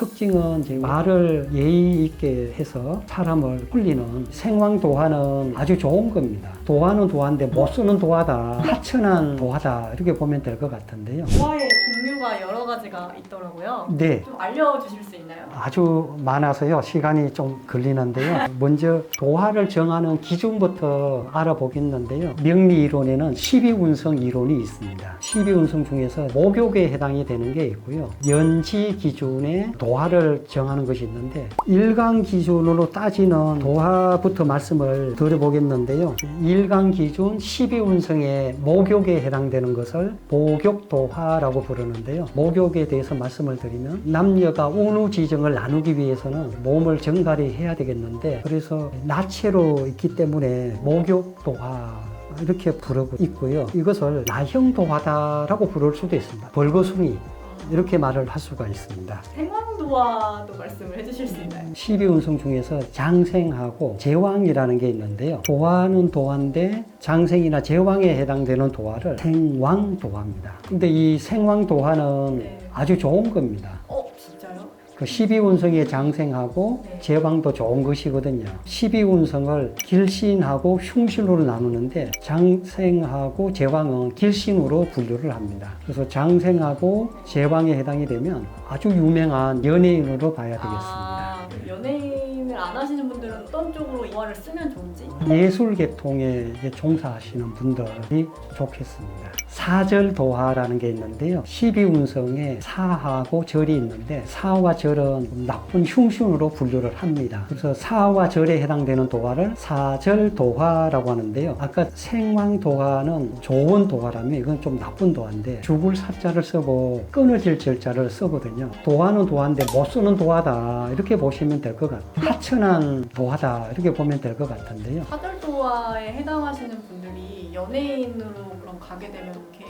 특징은 이제 말을 예의 있게 해서 사람을 꿀리는 생황도화는 아주 좋은 겁니다. 도화는 도화인데 못 쓰는 도화다, 하천한 도화다 이렇게 보면 될 것 같은데요. 도화의 종류가 여러 가지가 있더라고요. 네. 좀 알려주실 수 있나요? 아주 많아서요. 시간이 좀 걸리는데요. 먼저 도화를 정하는 기준부터 알아보겠는데요. 명리 이론에는 12운성 이론이 있습니다. 12운성 중에서 목욕에 해당이 되는 게 있고요. 연지 기준에 도화를 정하는 것이 있는데 일강 기준으로 따지는 도화부터 말씀을 드려보겠는데요. 일강 기준 12운성의 목욕에 해당되는 것을 목욕도화라고 부르는데요. 목욕에 대해서 말씀을 드리면 남녀가 운후 지정을 나누기 위해서는 몸을 정갈히 해야 되겠는데 그래서 나체로 있기 때문에 목욕도화 이렇게 부르고 있고요. 이것을 나형도화다라고 부를 수도 있습니다. 벌거숭이 이렇게 말을 할 수가 있습니다. 생황도화도 말씀을 해주실 수 있나요? 12운성 중에서 장생하고 제왕이라는 게 있는데요. 도화는 도화인데 장생이나 제왕에 해당되는 도화를 생왕도화입니다. 근데 이 생왕도화는 네. 아주 좋은 겁니다. 진짜요? 그 12운성의 장생하고 네. 제왕도 좋은 것이거든요. 12운성을 길신하고 흉신으로 나누는데 장생하고 제왕은 길신으로 분류를 합니다. 그래서 장생하고 제왕에 해당이 되면 아주 유명한 연예인으로 봐야 되겠습니다. 연예인을 안 하시는 분들은 어떤 쪽으로 도화를 쓰면 좋은지? 예술 계통에 종사하시는 분들이 좋겠습니다. 사절도화라는 게 있는데요. 12운성에 사하고 절이 있는데 사와 절은 나쁜 흉신으로 분류를 합니다. 그래서 사와 절에 해당되는 도화를 사절도화라고 하는데요. 아까 생황도화는 좋은 도화라면 이건 좀 나쁜 도화인데 죽을 사자를 쓰고 끊어질 절자를 쓰거든요. 도화는 도화인데 못 쓰는 도화다 이렇게 보시면 될 것 같아요. 하천한 도화다 이렇게 보면 될 것 같은데요. 사절도화에 해당하시는 분들이 연예인으로 그럼 가게 되면 어떻게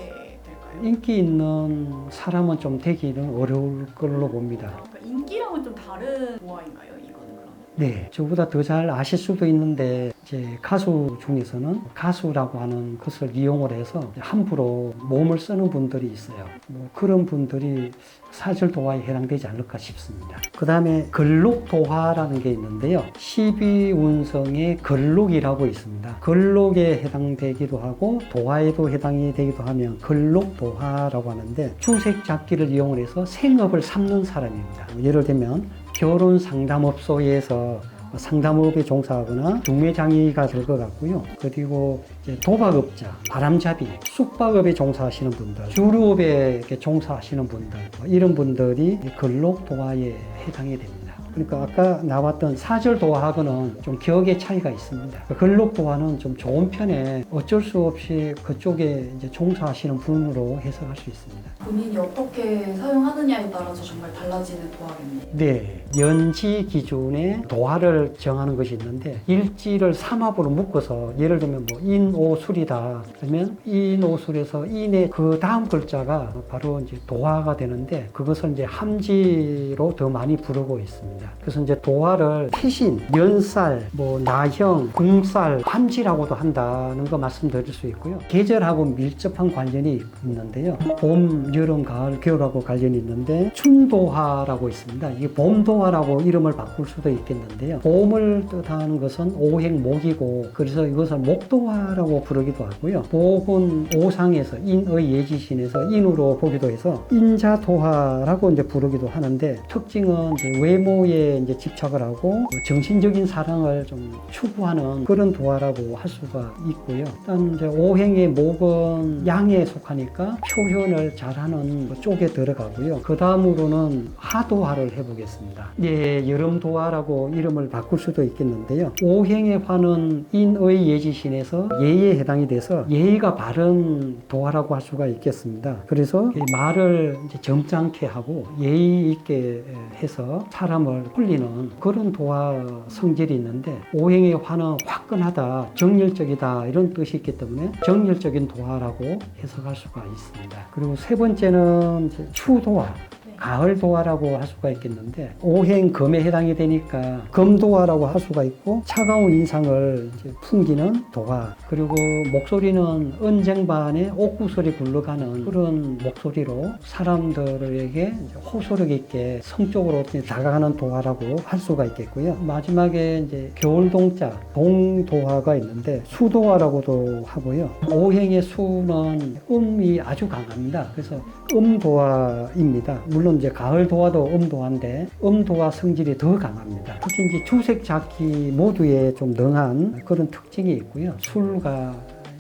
될까요? 인기 있는 사람은 좀 되기는 어려울 걸로 봅니다. 그러니까 인기랑은 좀 다른 도화인가요? 이거는 그럼? 네, 저보다 더 잘 아실 수도 있는데 이제 가수 중에서는 가수라고 하는 것을 이용을 해서 함부로 몸을 쓰는 분들이 있어요. 뭐 그런 분들이 사절도화에 해당되지 않을까 싶습니다. 그 다음에 걸록도화라는 게 있는데요. 12운성의 걸록이라고 있습니다. 걸록에 해당되기도 하고 도화에도 해당이 되기도 하면 걸록도화라고 하는데 주색 잡기를 이용을 해서 생업을 삼는 사람입니다. 예를 들면 결혼 상담업소에서 상담업에 종사하거나 중매장이가 될 것 같고요. 그리고 이제 도박업자, 바람잡이, 숙박업에 종사하시는 분들, 주류업에 이렇게 종사하시는 분들, 이런 분들이 걸록도화에 해당이 됩니다. 그러니까 아까 나왔던 사절도화하고는 좀 격의 차이가 있습니다. 걸록도화는 좀 좋은 편에 어쩔 수 없이 그쪽에 이제 종사하시는 분으로 해석할 수 있습니다. 본인이 어떻게 사용하느냐에 따라서 정말 달라지는 도화겠네요. 네, 연지 기준에 도화를 정하는 것이 있는데 일지를 삼합으로 묶어서 예를 들면 뭐 인오술이다 그러면 인오술에서 인의 그 다음 글자가 바로 이제 도화가 되는데 그것을 이제 함지로 더 많이 부르고 있습니다. 그래서 이제 도화를 태신, 연살, 뭐 나형, 궁살, 함지라고도 한다는 거 말씀드릴 수 있고요. 계절하고 밀접한 관련이 있는데요. 봄, 여름, 가을, 겨울하고 관련이 있는데 춘도화라고 있습니다. 이게 봄도화라고 이름을 바꿀 수도 있겠는데요. 봄을 뜻하는 것은 오행목이고 그래서 이것을 목도화라고 부르기도 하고요. 목은 오상에서 인의 예지신에서 인으로 보기도 해서 인자도화라고 이제 부르기도 하는데 특징은 이제 외모에 이제 집착을 하고 정신적인 사랑을 좀 추구하는 그런 도화라고 할 수가 있고요. 일단 이제 오행의 목은 양에 속하니까 표현을 잘하는 쪽에 들어가고요. 그 다음으로는 하도화를 해보겠습니다. 예, 여름도화라고 이름을 바꿀 수도 있겠는데요. 오행의 화는 인의 예지신에서 예에 해당이 돼서 예의가 바른 도화라고 할 수가 있겠습니다. 그래서 말을 이제 점잖게 하고 예의 있게 해서 사람을 홀리는 그런 도화 성질이 있는데 오행의 화는 화끈하다, 정열적이다 이런 뜻이 있기 때문에 정열적인 도화라고 해석할 수가 있습니다. 그리고 세 번째는 추도화. 가을도화라고 할 수가 있겠는데 오행금에 해당이 되니까 금도화라고 할 수가 있고 차가운 인상을 이제 풍기는 도화 그리고 목소리는 언쟁반에 옥구슬이 굴러가는 그런 목소리로 사람들에게 호소력 있게 성적으로 다가가는 도화라고 할 수가 있겠고요. 마지막에 이제 겨울동자 동도화가 있는데 수도화라고도 하고요. 오행의 수는 음이 아주 강합니다. 그래서 음도화입니다. 물론 이제 가을도화도 음도화인데 음도화 성질이 더 강합니다. 특히 이제 주색 작기 모두에 좀 능한 그런 특징이 있고요. 술과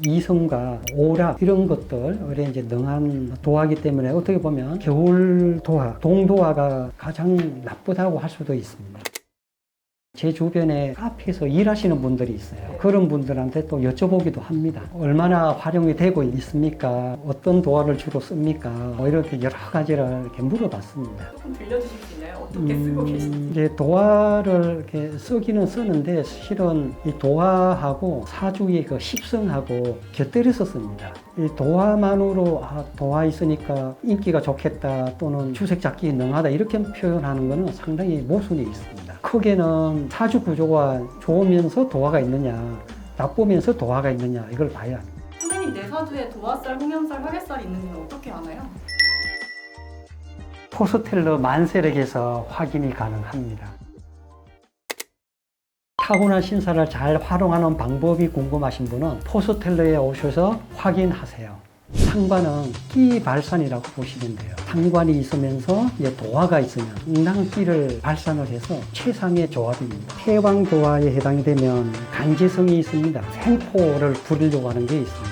이성과 오락 이런 것들에 이제 능한 도화이기 때문에 어떻게 보면 겨울 도화, 동도화가 가장 나쁘다고 할 수도 있습니다. 제 주변에 카페에서 일하시는 분들이 있어요. 그런 분들한테 또 여쭤보기도 합니다. 얼마나 활용이 되고 있습니까? 어떤 도화를 주로 씁니까? 뭐 이렇게 여러 가지를 이렇게 물어봤습니다. 조금 들려주실 수 있나요? 어떻게 쓰고 계신지. 이제 도화를 이렇게 쓰기는 쓰는데 실은 이 도화하고 사주의 그 십성하고 곁들여서 씁니다. 이 도화만으로 도화 있으니까 인기가 좋겠다 또는 주색 잡기에 능하다 이렇게 표현하는 것은 상당히 모순이 있습니다. 크게는 사주 구조가 좋으면서 도화가 있느냐 나쁘면서 도화가 있느냐 이걸 봐야 합니다. 선생님 내 사주에 도화살, 홍염살, 화개살이 있는지는 어떻게 아나요? 포스텔러 만세력에서 확인이 가능합니다. 타고난 신사를 잘 활용하는 방법이 궁금하신 분은 포스텔러에 오셔서 확인하세요. 상관은 끼 발산이라고 보시면 돼요. 상관이 있으면서 도화가 있으면 인당끼를 발산을 해서 최상의 조합입니다. 태왕도화에 해당이 되면 간지성이 있습니다. 생포를 부리려고 하는 게 있습니다.